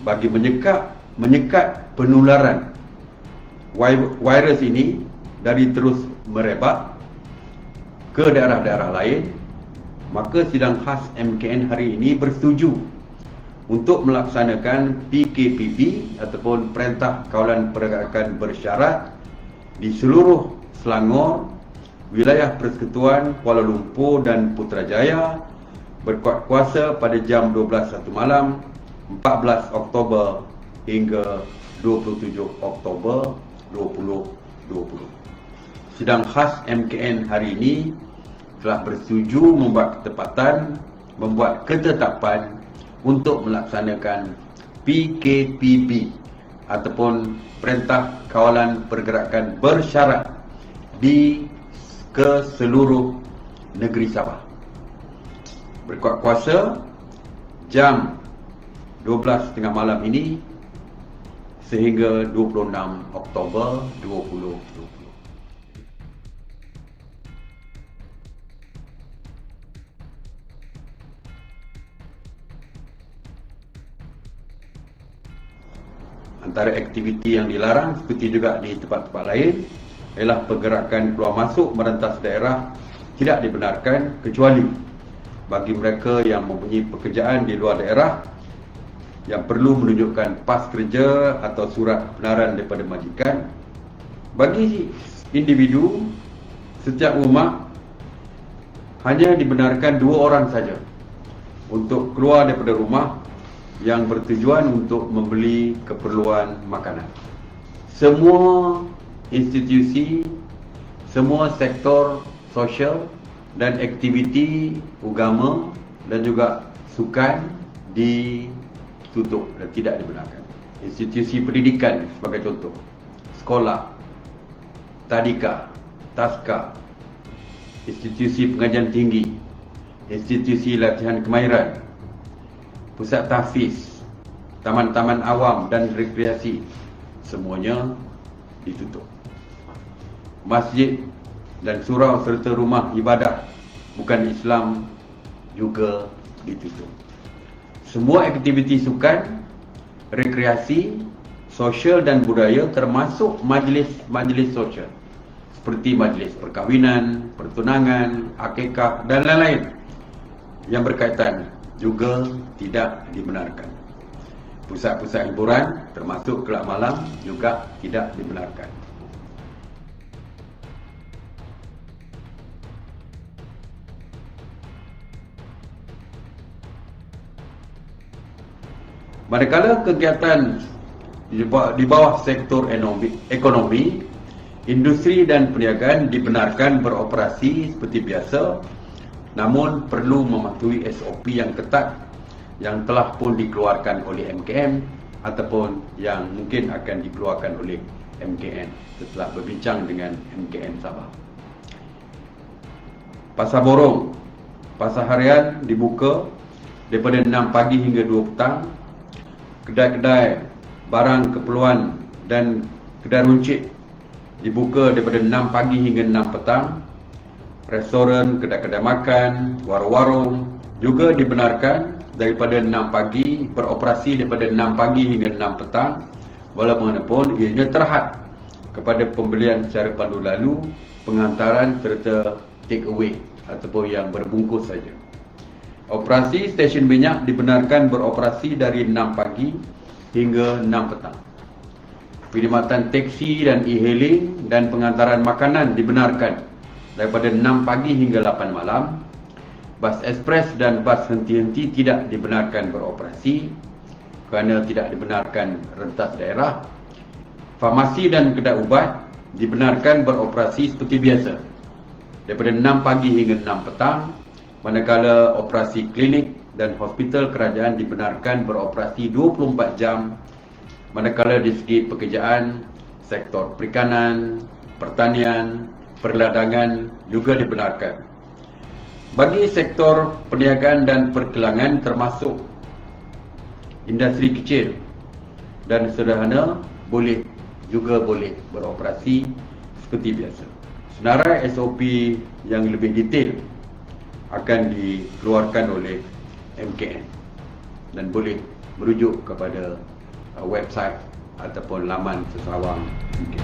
bagi menyekat penularan virus ini dari terus merebak ke daerah-daerah lain, maka sidang khas MKN hari ini bersetuju untuk melaksanakan PKPB ataupun Perintah Kawalan Pergerakan Bersyarat di seluruh Selangor, wilayah Persekutuan Kuala Lumpur dan Putrajaya berkuat kuasa pada jam 12.01 malam 14 Oktober hingga 27 Oktober 2020. Sidang khas MKN hari ini telah bersetuju membuat ketetapan untuk melaksanakan PKPB ataupun Perintah Kawalan Pergerakan Bersyarat ke seluruh negeri Sabah. Berkuat kuasa jam 12.30 malam ini sehingga 26 Oktober 2020. Antara aktiviti yang dilarang seperti juga di tempat-tempat lain ialah pergerakan keluar masuk merentas daerah tidak dibenarkan kecuali bagi mereka yang mempunyai pekerjaan di luar daerah yang perlu menunjukkan pas kerja atau surat kebenaran daripada majikan. Bagi individu, setiap rumah hanya dibenarkan 2 orang saja untuk keluar daripada rumah yang bertujuan untuk membeli keperluan makanan. Semua institusi, semua sektor sosial dan aktiviti agama dan juga sukan ditutup dan tidak dibenarkan. Institusi pendidikan sebagai contoh, sekolah, tadika, taska, institusi pengajian tinggi, institusi latihan kemahiran, pusat tahfiz, taman-taman awam dan rekreasi, semuanya ditutup. Masjid dan surau serta rumah ibadah bukan Islam juga ditutup. Semua aktiviti sukan, rekreasi, sosial dan budaya termasuk majlis-majlis sosial seperti majlis perkahwinan, pertunangan, akikah dan lain-lain yang berkaitan juga tidak dibenarkan. Pusat-pusat hiburan termasuk kelab malam juga tidak dibenarkan. Manakala kegiatan di bawah sektor ekonomi, industri dan perniagaan dibenarkan beroperasi seperti biasa, namun perlu mematuhi SOP yang ketat yang telah pun dikeluarkan oleh MKM ataupun yang mungkin akan dikeluarkan oleh MKN setelah berbincang dengan MKN Sabah. Pasar borong, pasar harian dibuka daripada 6 pagi hingga 2 petang. Kedai-kedai barang keperluan dan kedai runcit dibuka daripada 6 pagi hingga 6 petang. Restoran, kedai-kedai makan, warung-warung juga dibenarkan daripada 6 pagi, beroperasi daripada 6 pagi hingga 6 petang, walaupun ianya terhad kepada pembelian secara pandu lalu, pengantaran serta take away ataupun yang berbungkus saja. Operasi stesen minyak dibenarkan beroperasi dari 6 pagi hingga 6 petang. Perkhidmatan teksi dan e-hailing dan pengantaran makanan dibenarkan daripada 6 pagi hingga 8 malam. Bas ekspres dan bas henti-henti tidak dibenarkan beroperasi kerana tidak dibenarkan rentas daerah. Farmasi dan kedai ubat dibenarkan beroperasi seperti biasa daripada 6 pagi hingga 6 petang, manakala operasi klinik dan hospital kerajaan dibenarkan beroperasi 24 jam, manakala di segi pekerjaan, sektor perikanan, pertanian, perladangan juga dibenarkan. Bagi sektor perniagaan dan perkelangan termasuk industri kecil dan sederhana boleh beroperasi seperti biasa. Senarai SOP yang lebih detail akan dikeluarkan oleh MKN dan boleh merujuk kepada website ataupun laman Sesarawang UK.